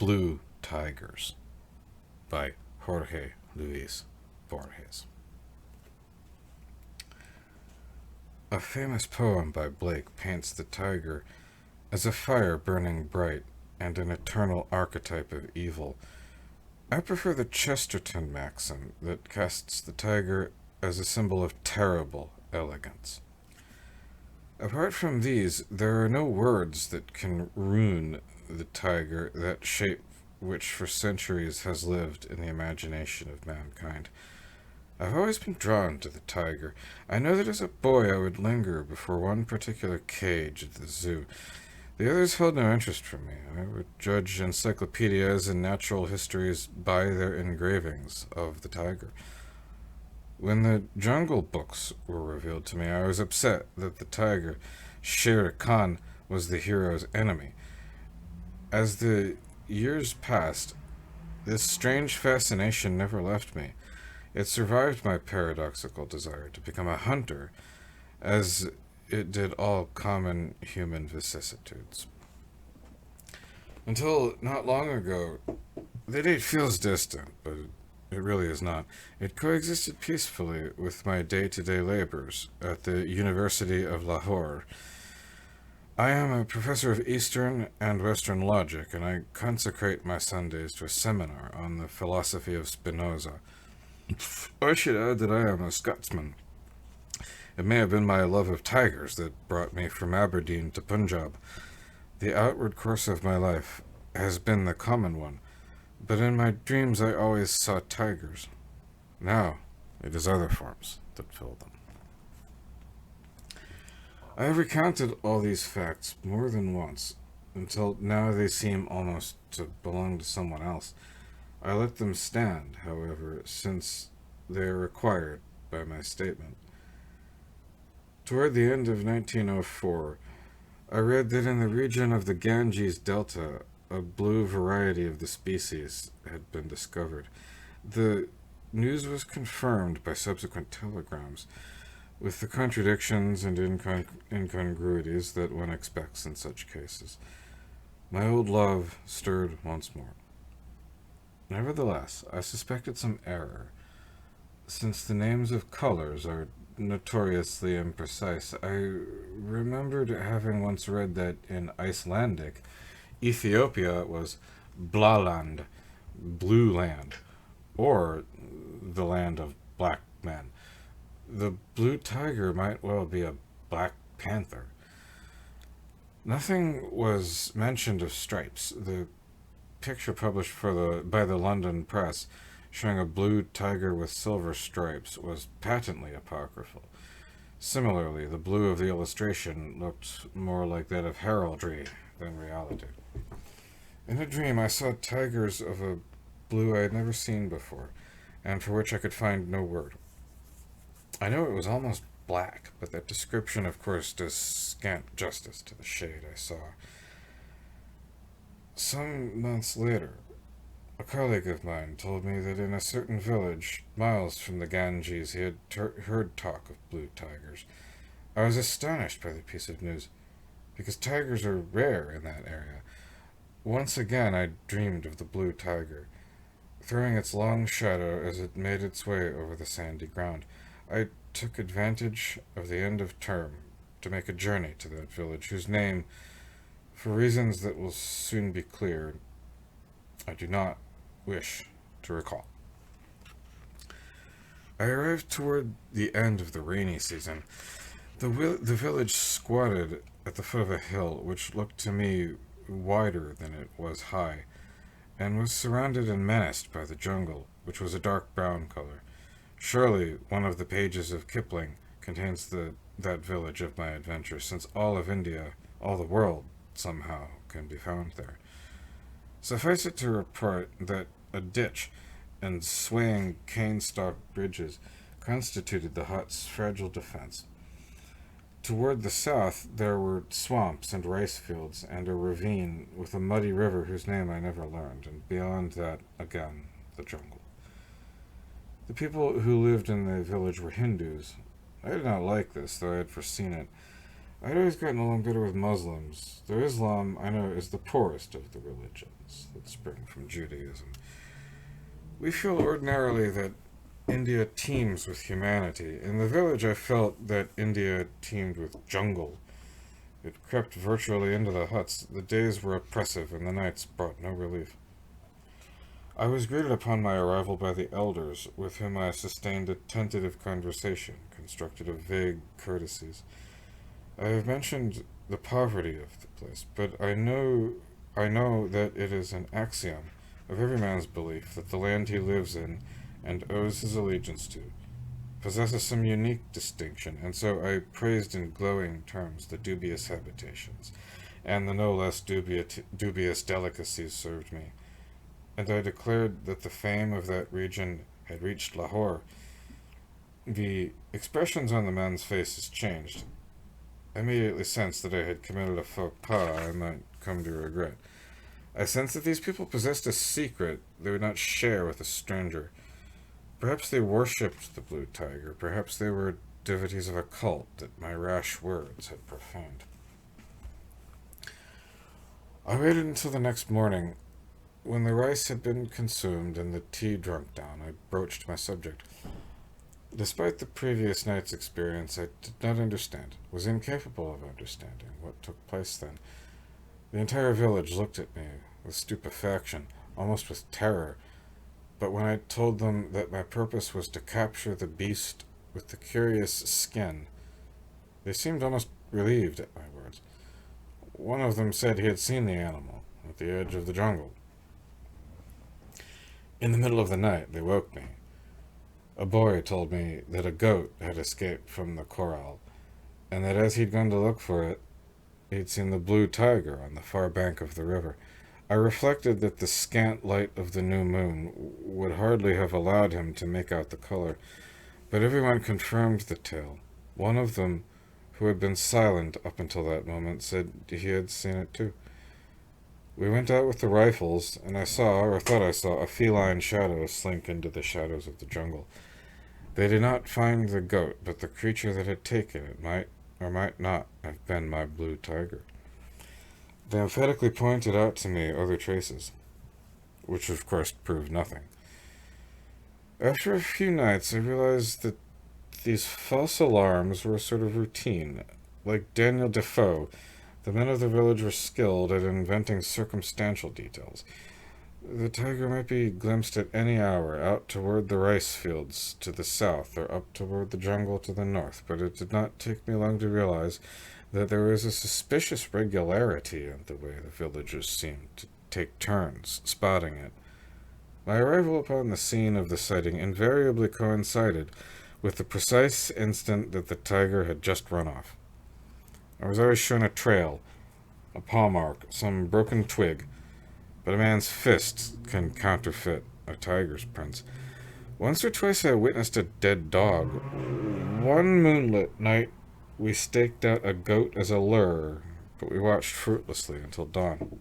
Blue Tigers by Jorge Luis Borges. A famous poem by Blake paints the tiger as a fire burning bright and an eternal archetype of evil. I prefer the Chesterton maxim that casts the tiger as a symbol of terrible elegance. Apart from these, there are no words that can ruin the tiger, that shape which for centuries has lived in the imagination of mankind. I've always been drawn to the tiger. I know that as a boy I would linger before one particular cage at the zoo. The others held no interest for me. I would judge encyclopedias and natural histories by their engravings of the tiger. When the Jungle Books were revealed to me, I was upset that the tiger, Shere Khan, was the hero's enemy. As the years passed, this strange fascination never left me. It survived my paradoxical desire to become a hunter, as it did all common human vicissitudes. Until not long ago, the date feels distant, but it really is not. It coexisted peacefully with my day-to-day labors at the University of Lahore. I am a professor of Eastern and Western logic, and I consecrate my Sundays to a seminar on the philosophy of Spinoza. I should add that I am a Scotsman. It may have been my love of tigers that brought me from Aberdeen to Punjab. The outward course of my life has been the common one, but in my dreams I always saw tigers. Now it is other forms that fill them. I have recounted all these facts more than once, until now they seem almost to belong to someone else. I let them stand, however, since they are required by my statement. Toward the end of 1904, I read that in the region of the Ganges Delta, a blue variety of the species had been discovered. The news was confirmed by subsequent telegrams, with the contradictions and incongruities that one expects in such cases. My old love stirred once more. Nevertheless, I suspected some error. Since the names of colors are notoriously imprecise, I remembered having once read that in Icelandic, Ethiopia was Blaland, blue land, or the land of black men. The blue tiger might well be a black panther. Nothing was mentioned of stripes. The picture published by the London press showing a blue tiger with silver stripes was patently apocryphal. Similarly, the blue of the illustration looked more like that of heraldry than reality. In a dream, I saw tigers of a blue I had never seen before, and for which I could find no word. I know it was almost black, but that description, of course, does scant justice to the shade I saw. Some months later, a colleague of mine told me that in a certain village, miles from the Ganges, he had heard talk of blue tigers. I was astonished by the piece of news, because tigers are rare in that area. Once again I dreamed of the blue tiger, throwing its long shadow as it made its way over the sandy ground. I took advantage of the end of term to make a journey to that village, whose name, for reasons that will soon be clear, I do not wish to recall. I arrived toward the end of the rainy season. The village squatted at the foot of a hill, which looked to me wider than it was high, and was surrounded and menaced by the jungle, which was a dark brown color. Surely one of the pages of Kipling contains that village of my adventure, since all of India, all the world, somehow can be found there. Suffice it to report that a ditch and swaying cane-stalk bridges constituted the hut's fragile defense. Toward the south there were swamps and rice fields, and a ravine with a muddy river whose name I never learned, and beyond that, again, the jungle. The people who lived in the village were Hindus. I did not like this, though I had foreseen it. I'd always gotten along better with Muslims, though Islam, I know, is the poorest of the religions that spring from Judaism. We feel ordinarily that India teems with humanity. In the village, I felt that India teemed with jungle. It crept virtually into the huts. The days were oppressive, and the nights brought no relief. I was greeted upon my arrival by the elders, with whom I sustained a tentative conversation, constructed of vague courtesies. I have mentioned the poverty of the place, but I know that it is an axiom of every man's belief that the land he lives in and owes his allegiance to possesses some unique distinction, and so I praised in glowing terms the dubious habitations, and the no less dubious delicacies served me, and I declared that the fame of that region had reached Lahore. The expressions on the men's faces changed. I immediately sensed that I had committed a faux pas I might come to regret. I sensed that these people possessed a secret they would not share with a stranger. Perhaps they worshipped the blue tiger. Perhaps they were devotees of a cult that my rash words had profaned. I waited until the next morning. When the rice had been consumed and the tea drunk down, I broached my subject. Despite the previous night's experience, I did not understand, was incapable of understanding what took place then. The entire village looked at me with stupefaction, almost with terror, but when I told them that my purpose was to capture the beast with the curious skin, they seemed almost relieved at my words. One of them said he had seen the animal at the edge of the jungle. In the middle of the night, they woke me. A boy told me that a goat had escaped from the corral, and that as he'd gone to look for it, he'd seen the blue tiger on the far bank of the river. I reflected that the scant light of the new moon would hardly have allowed him to make out the color, but everyone confirmed the tale. One of them, who had been silent up until that moment, said he had seen it too. We went out with the rifles, and I saw, or thought I saw, a feline shadow slink into the shadows of the jungle. They did not find the goat, but the creature that had taken it might or might not have been my blue tiger. They emphatically pointed out to me other traces, which of course proved nothing. After a few nights, I realized that these false alarms were a sort of routine. Like Daniel Defoe, the men of the village were skilled at inventing circumstantial details. The tiger might be glimpsed at any hour out toward the rice fields to the south or up toward the jungle to the north, but it did not take me long to realize that there was a suspicious regularity in the way the villagers seemed to take turns spotting it. My arrival upon the scene of the sighting invariably coincided with the precise instant that the tiger had just run off. I was always shown a trail, a paw mark, some broken twig, but a man's fist can counterfeit a tiger's prints. Once or twice I witnessed a dead dog. One moonlit night we staked out a goat as a lure, but we watched fruitlessly until dawn.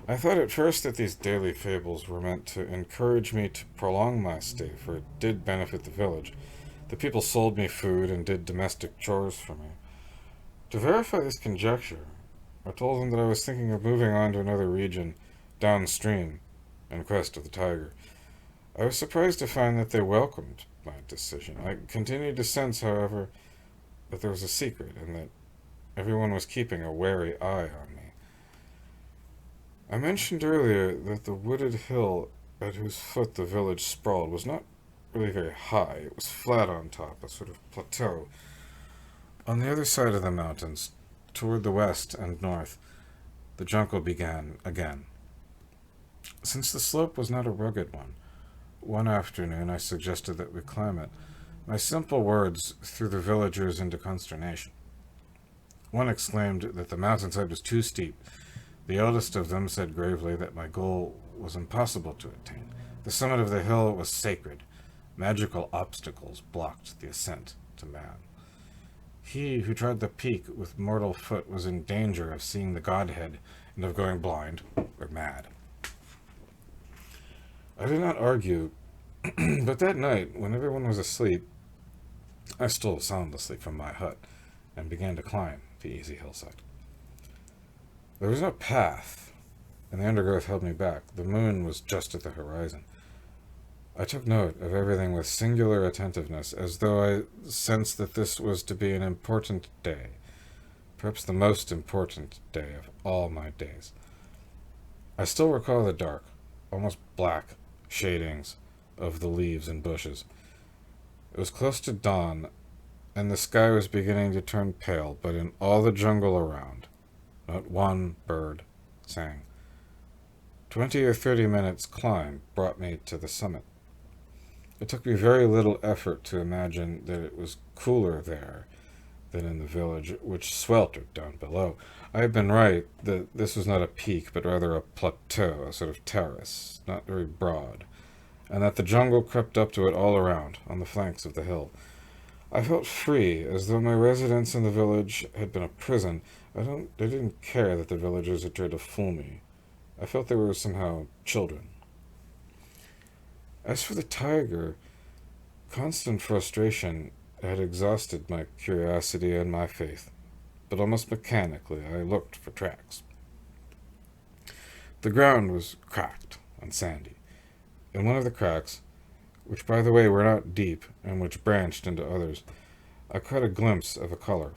I thought at first that these daily fables were meant to encourage me to prolong my stay, for it did benefit the village. The people sold me food and did domestic chores for me. To verify this conjecture, I told them that I was thinking of moving on to another region, downstream, in quest of the tiger. I was surprised to find that they welcomed my decision. I continued to sense, however, that there was a secret, and that everyone was keeping a wary eye on me. I mentioned earlier that the wooded hill at whose foot the village sprawled was not really very high. It was flat on top, a sort of plateau. On the other side of the mountains, toward the west and north, the jungle began again. Since the slope was not a rugged one afternoon I suggested that we climb it. My simple words threw the villagers into consternation. One exclaimed that the mountainside was too steep. The eldest of them said gravely that my goal was impossible to attain. The summit of the hill was sacred. Magical obstacles blocked the ascent to man. He who tried the peak with mortal foot was in danger of seeing the Godhead and of going blind or mad. I did not argue, but that night, when everyone was asleep, I stole soundlessly from my hut. and began to climb the easy hillside. There was no path, and the undergrowth held me back. The moon was just at the horizon. I took note of everything with singular attentiveness, as though I sensed that this was to be an important day, perhaps the most important day of all my days. I still recall the dark, almost black, shadings of the leaves and bushes. It was close to dawn, and the sky was beginning to turn pale, but in all the jungle around, not one bird sang. 20 or 30 minutes' climb brought me to the summit. It took me very little effort to imagine that it was cooler there than in the village, which sweltered down below. I had been right that this was not a peak, but rather a plateau, a sort of terrace, not very broad, and that the jungle crept up to it all around, on the flanks of the hill. I felt free, as though my residence in the village had been a prison. I didn't care that the villagers had tried to fool me. I felt they were somehow children. As for the tiger, constant frustration had exhausted my curiosity and my faith, but almost mechanically I looked for tracks. The ground was cracked and sandy. In one of the cracks, which by the way were not deep and which branched into others, I caught a glimpse of a color.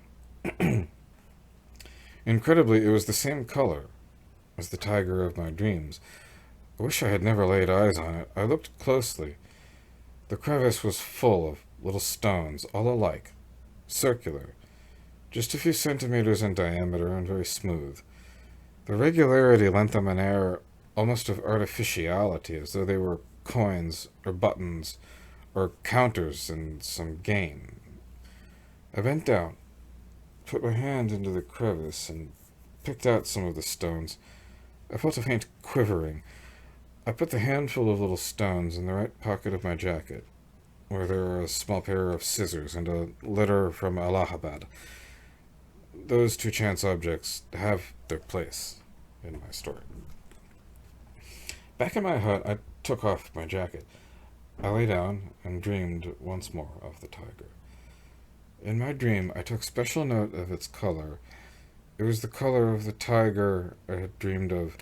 Incredibly, it was the same color as the tiger of my dreams. I wish I had never laid eyes on it. I looked closely. The crevice was full of little stones, all alike, circular, just a few centimeters in diameter and very smooth. The regularity lent them an air almost of artificiality, as though they were coins or buttons or counters in some game. I bent down, put my hand into the crevice, and picked out some of the stones. I felt a faint quivering. I put the handful of little stones in the right pocket of my jacket, where there were a small pair of scissors and a letter from Allahabad. Those two chance objects have their place in my story. Back in my hut, I took off my jacket. I lay down and dreamed once more of the tiger. In my dream, I took special note of its color. It was the color of the tiger I had dreamed of,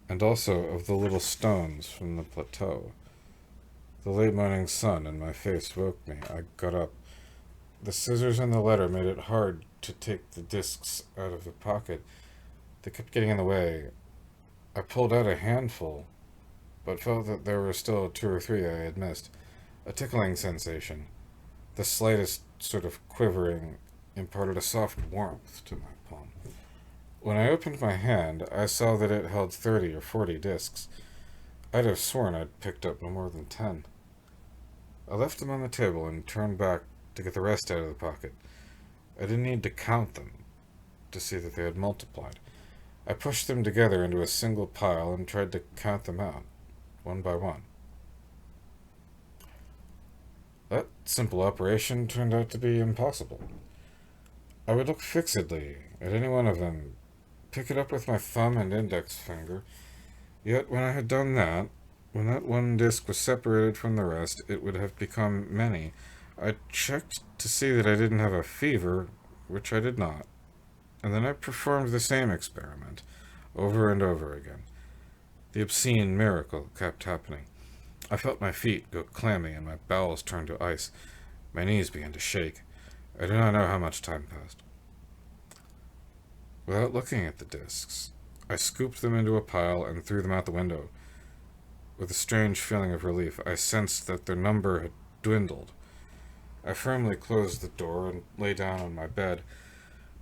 and also of the little stones from the plateau. The late morning sun in my face woke me. I got up. The scissors and the letter made it hard to take the discs out of the pocket. They kept getting in the way. I pulled out a handful, but felt that there were still 2 or 3 I had missed. A tickling sensation, the slightest sort of quivering, imparted a soft warmth to my palm. When I opened my hand, I saw that it held 30 or 40 discs. I'd have sworn I'd picked up no more than 10. I left them on the table and turned back to get the rest out of the pocket. I didn't need to count them to see that they had multiplied. I pushed them together into a single pile and tried to count them out, one by one. That simple operation turned out to be impossible. I would look fixedly at any one of them, pick it up with my thumb and index finger, yet when I had done that, when that one disc was separated from the rest, it would have become many. I checked to see that I didn't have a fever, which I did not, and then I performed the same experiment, over and over again. The obscene miracle kept happening. I felt my feet go clammy and my bowels turn to ice. My knees began to shake. I do not know how much time passed. Without looking at the discs, I scooped them into a pile and threw them out the window. With a strange feeling of relief, I sensed that their number had dwindled. I firmly closed the door and lay down on my bed.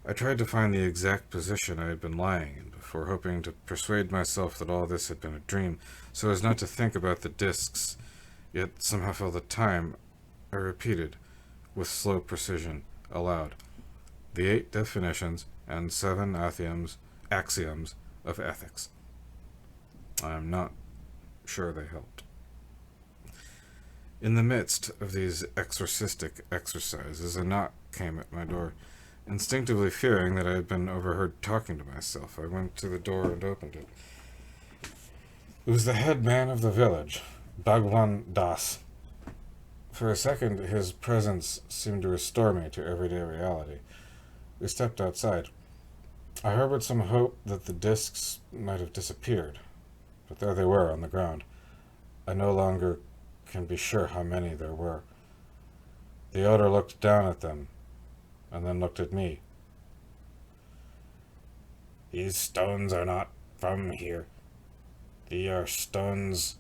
I tried to find the exact position I had been lying in before, hoping to persuade myself that all this had been a dream, so as not to think about the discs, yet somehow felt the time. I repeated, with slow precision, aloud, the 8 definitions and 7 axioms of ethics. I am not sure they helped. In the midst of these exorcistic exercises, a knock came at my door. Instinctively fearing that I had been overheard talking to myself, I went to the door and opened it. It was the head man of the village, Bhagwan Das. For a second, his presence seemed to restore me to everyday reality. We stepped outside. I harbored some hope that the discs might have disappeared, but there they were on the ground. I no longer can be sure how many there were. The Elder looked down at them, and then looked at me. "These stones are not from here. They are stones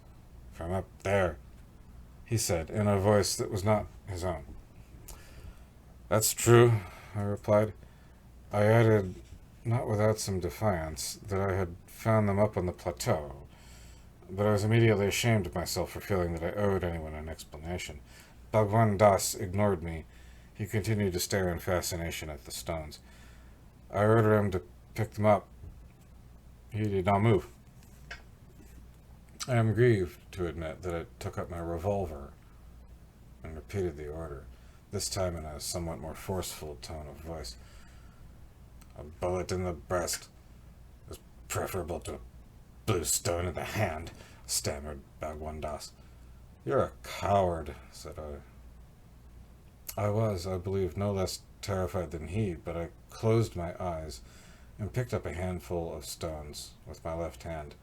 from up there," he said, in a voice that was not his own. "That's true," I replied. I added, not without some defiance, that I had found them up on the plateau, but I was immediately ashamed of myself for feeling that I owed anyone an explanation. Bhagwan Das ignored me. He continued to stare in fascination at the stones. I ordered him to pick them up. He did not move. I am grieved to admit that I took up my revolver and repeated the order, this time in a somewhat more forceful tone of voice. "A bullet in the breast is preferable to a blue stone in the hand," stammered Bhagwan Das. "You're a coward," said I. I was, I believe, no less terrified than he, but I closed my eyes and picked up a handful of stones with my left hand.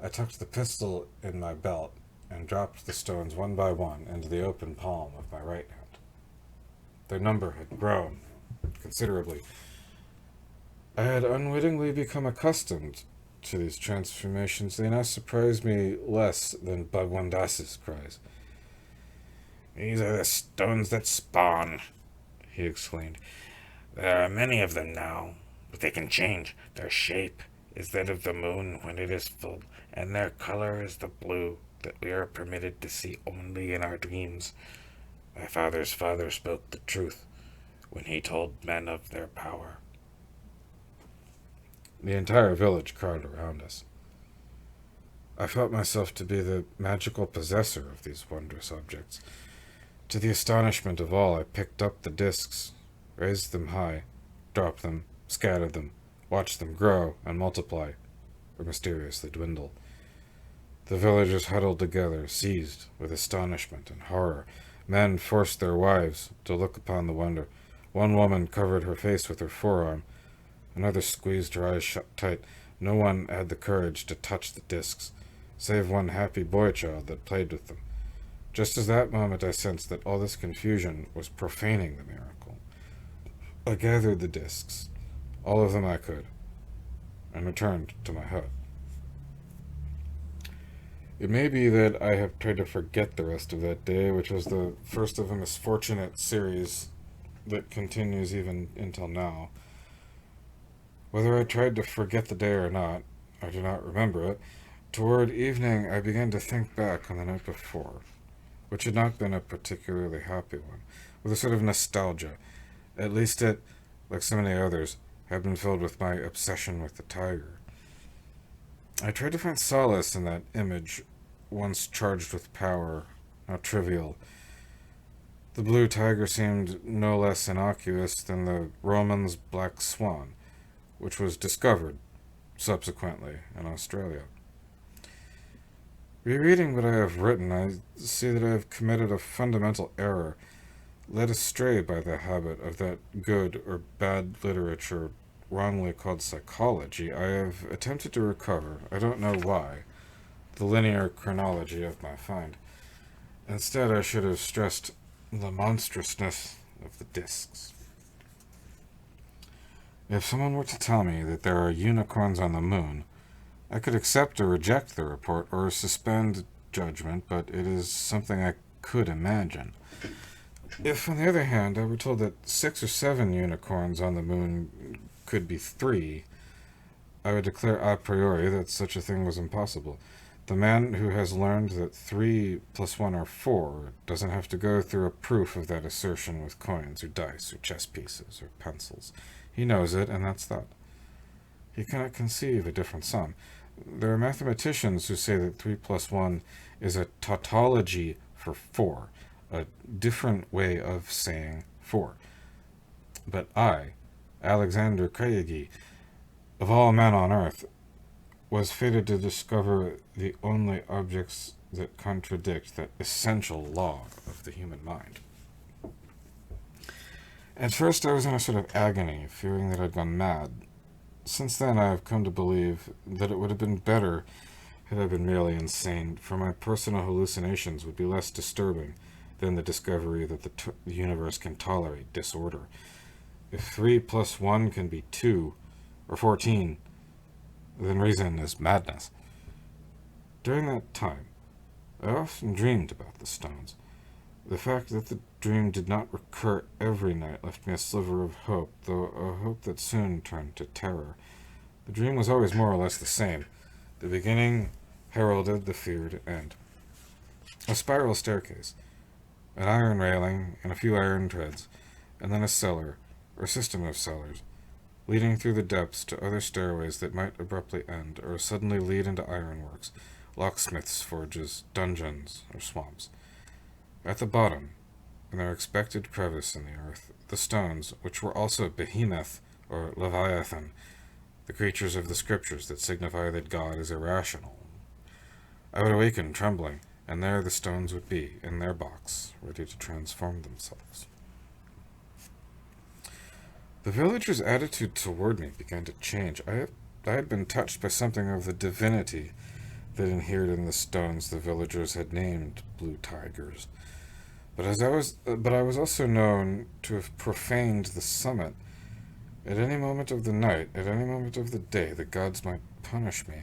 I tucked the pistol in my belt and dropped the stones one by one into the open palm of my right hand. Their number had grown considerably. I had unwittingly become accustomed to these transformations. They now surprised me less than Bhagwan Das's cries. "These are the stones that spawn," he exclaimed. "There are many of them now, but they can change. Their shape is that of the moon when it is full, and their color is the blue that we are permitted to see only in our dreams. My father's father spoke the truth when he told men of their power." The entire village crowded around us. I felt myself to be the magical possessor of these wondrous objects. To the astonishment of all, I picked up the discs, raised them high, dropped them, scattered them, watched them grow and multiply, or mysteriously dwindle. The villagers huddled together, seized with astonishment and horror. Men forced their wives to look upon the wonder. One woman covered her face with her forearm. Another squeezed her eyes shut tight. No one had the courage to touch the discs, save one happy boy-child that played with them. Just as that moment I sensed that all this confusion was profaning the miracle. I gathered the discs, all of them I could, and returned to my hut. It may be that I have tried to forget the rest of that day, which was the first of a misfortunate series that continues even until now. Whether I tried to forget the day or not, I do not remember it. Toward evening, I began to think back on the night before, which had not been a particularly happy one, with a sort of nostalgia. At least it, like so many others, had been filled with my obsession with the tiger. I tried to find solace in that image, once charged with power, now trivial. The blue tiger seemed no less innocuous than the Romans' black swan, which was discovered, subsequently, in Australia. Rereading what I have written, I see that I have committed a fundamental error, led astray by the habit of that good or bad literature wrongly called psychology. I have attempted to recover, I don't know why, the linear chronology of my find. Instead, I should have stressed the monstrousness of the discs. If someone were to tell me that there are unicorns on the moon, I could accept or reject the report or suspend judgment, but it is something I could imagine. If, on the other hand, I were told that 6 or 7 unicorns on the moon could be 3, I would declare a priori that such a thing was impossible. The man who has learned that 3 plus 1 are 4 doesn't have to go through a proof of that assertion with coins or dice or chess pieces or pencils. He knows it, and that's that. He cannot conceive a different sum. There are mathematicians who say that 3 plus 1 is a tautology for 4, a different way of saying 4. But I, Alexander Craigie, of all men on earth, was fated to discover the only objects that contradict that essential law of the human mind. At first I was in a sort of agony, fearing that I'd gone mad. Since then I have come to believe that it would have been better had I been merely insane, for my personal hallucinations would be less disturbing than the discovery that the universe can tolerate disorder. If 3 plus 1 can be 2, or 14, then reason is madness. During that time, I often dreamed about the stones. The fact that the dream did not recur every night left me a sliver of hope, though a hope that soon turned to terror. The dream was always more or less the same. The beginning heralded the feared end. A spiral staircase, an iron railing, and a few iron treads, and then a cellar, or system of cellars, leading through the depths to other stairways that might abruptly end, or suddenly lead into ironworks, locksmiths' forges, dungeons, or swamps. At the bottom, in their expected crevice in the earth, the stones, which were also behemoth, or leviathan, the creatures of the scriptures that signify that God is irrational. I would awaken trembling, and there the stones would be, in their box, ready to transform themselves. The villagers' attitude toward me began to change. I had been touched by something of the divinity that inhered in the stones the villagers had named blue tigers. But I was also known to have profaned the summit. At any moment of the night, at any moment of the day, the gods might punish me.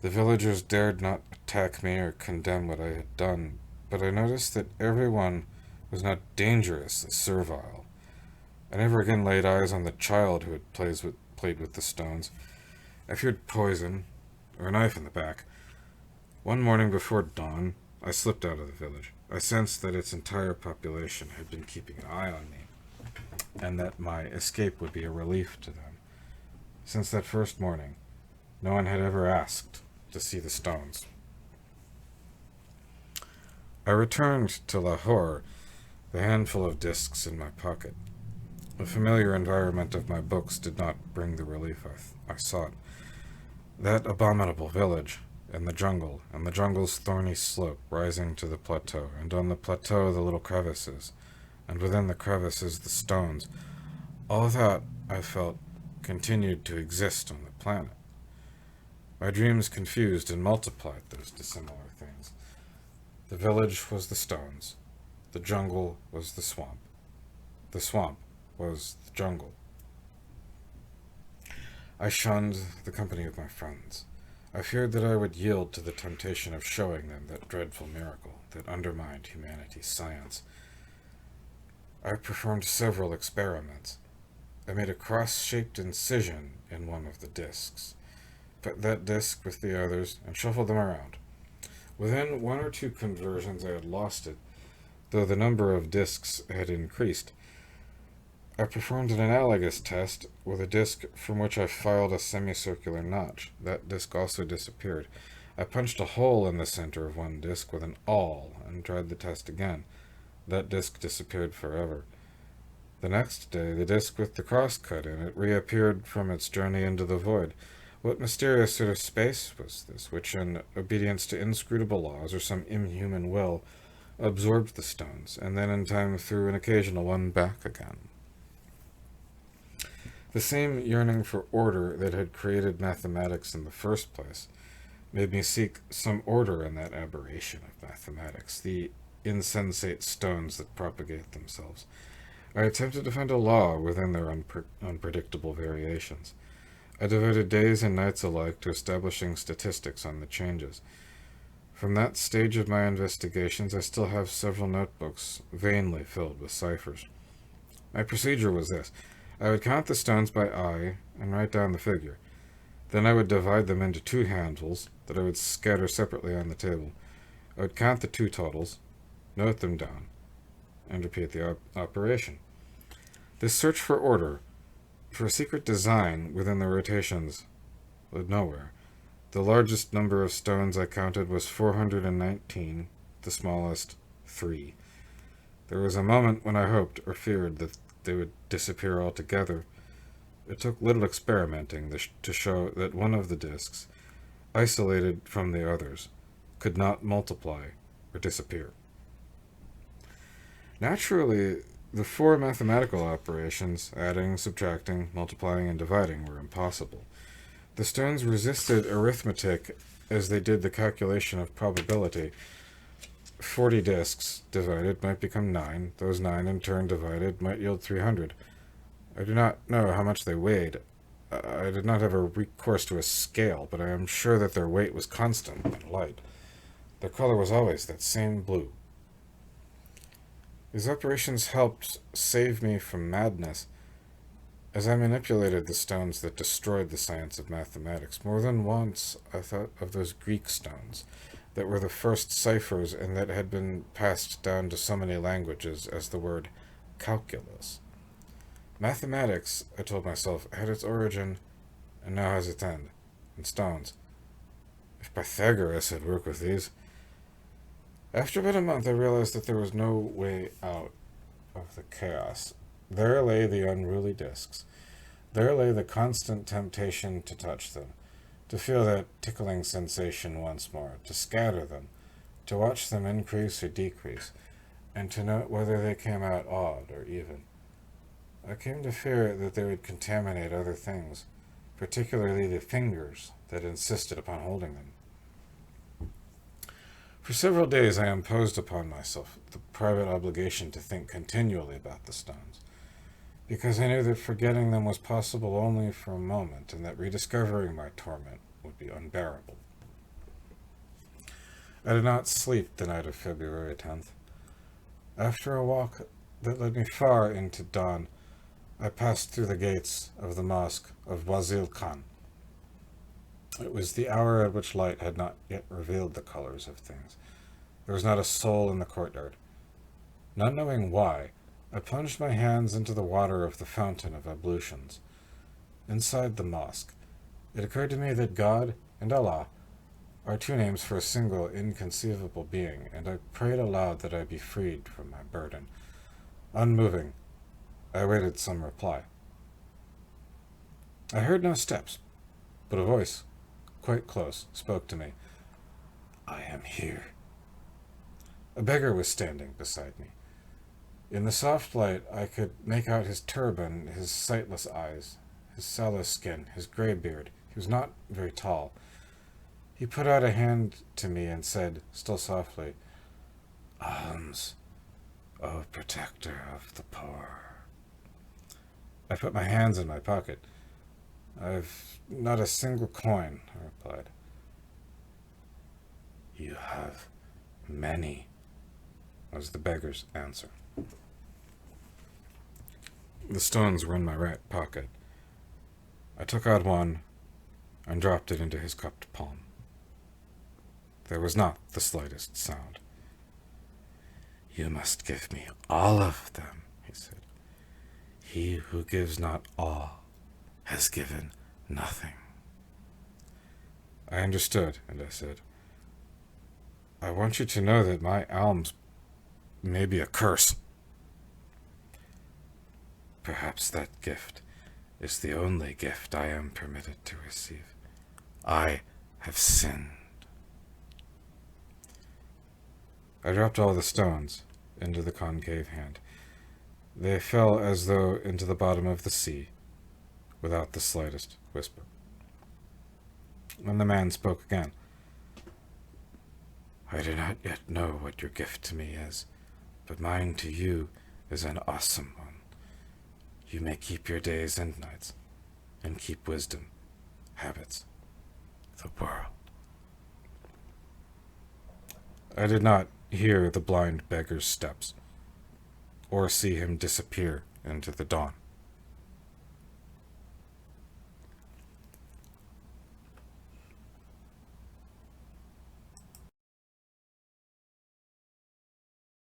The villagers dared not attack me or condemn what I had done, but I noticed that everyone was not dangerously servile. I never again laid eyes on the child who had played with the stones. I feared poison, or a knife in the back. One morning before dawn, I slipped out of the village. I sensed that its entire population had been keeping an eye on me, and that my escape would be a relief to them. Since that first morning, no one had ever asked to see the stones. I returned to Lahore, the handful of discs in my pocket. The familiar environment of my books did not bring the relief I sought. That abominable village, and the jungle's thorny slope rising to the plateau, and on the plateau the little crevices, and within the crevices the stones, all that, I felt, continued to exist on the planet. My dreams confused and multiplied those dissimilar things. The village was the stones. The jungle was the swamp. The swamp was the jungle. I shunned the company of my friends. I feared that I would yield to the temptation of showing them that dreadful miracle that undermined humanity's science. I performed several experiments. I made a cross-shaped incision in one of the discs, put that disc with the others, and shuffled them around. Within 1 or 2 conversions I had lost it, though the number of discs had increased. I performed an analogous test with a disc from which I filed a semicircular notch. That disc also disappeared. I punched a hole in the center of one disc with an awl and tried the test again. That disc disappeared forever. The next day, the disc with the cross cut in it reappeared from its journey into the void. What mysterious sort of space was this, which, in obedience to inscrutable laws or some inhuman will, absorbed the stones, and then in time threw an occasional one back again? The same yearning for order that had created mathematics in the first place made me seek some order in that aberration of mathematics, the insensate stones that propagate themselves. I attempted to find a law within their unpredictable variations. I devoted days and nights alike to establishing statistics on the changes. From that stage of my investigations, I still have several notebooks vainly filled with ciphers. My procedure was this. I would count the stones by eye and write down the figure. Then I would divide them into 2 handfuls that I would scatter separately on the table. I would count the 2 totals, note them down, and repeat the operation. This search for order, for a secret design within the rotations, led nowhere. The largest number of stones I counted was 419, the smallest 3. There was a moment when I hoped or feared that they would disappear altogether. It took little experimenting to show that one of the discs, isolated from the others, could not multiply or disappear. Naturally, The four mathematical operations, adding, subtracting, multiplying, and dividing, were impossible. The stones resisted arithmetic as they did the calculation of probability. 40 discs divided might become 9. Those 9 in turn divided might yield 300. I do not know how much they weighed. I did not have a recourse to a scale, but I am sure that their weight was constant and light. Their color was always that same blue. These operations helped save me from madness. As I manipulated the stones that destroyed the science of mathematics, more than once I thought of those Greek stones that were the first ciphers and that had been passed down to so many languages as the word calculus. Mathematics, I told myself, had its origin and now has its end, in stones. If Pythagoras had worked with these. After about a month, I realized that there was no way out of the chaos. There lay the unruly discs. There lay the constant temptation to touch them, to feel that tickling sensation once more, to scatter them, to watch them increase or decrease, and to note whether they came out odd or even. I came to fear that they would contaminate other things, particularly the fingers that insisted upon holding them. For several days I imposed upon myself the private obligation to think continually about the stones, because I knew that forgetting them was possible only for a moment, and that rediscovering my torment would be unbearable. I did not sleep the night of February 10th. After a walk that led me far into dawn, I passed through the gates of the mosque of Wazil Khan. It was the hour at which light had not yet revealed the colors of things. There was not a soul in the courtyard. Not knowing why, I plunged my hands into the water of the fountain of ablutions. Inside the mosque, it occurred to me that God and Allah are two names for a single inconceivable being, and I prayed aloud that I be freed from my burden. Unmoving, I awaited some reply. I heard no steps, but a voice, quite close, spoke to me. I am here. A beggar was standing beside me. In the soft light, I could make out his turban, his sightless eyes, his sallow skin, his gray beard. He was not very tall. He put out a hand to me and said, still softly, Alms, O protector of the poor. I put my hands in my pocket. I've not a single coin, I replied. You have many, was the beggar's answer. The stones were in my right pocket. I took out one and dropped it into his cupped palm. There was not the slightest sound. You must give me all of them, he said. He who gives not all has given nothing. I understood, and I said, I want you to know that my alms may be a curse. Perhaps that gift is the only gift I am permitted to receive. I have sinned. I dropped all the stones into the concave hand. They fell as though into the bottom of the sea, without the slightest whisper. When the man spoke again, I do not yet know what your gift to me is, but mine to you is an awesome one. You may keep your days and nights, and keep wisdom, habits, the world. I did not hear the blind beggar's steps, or see him disappear into the dawn.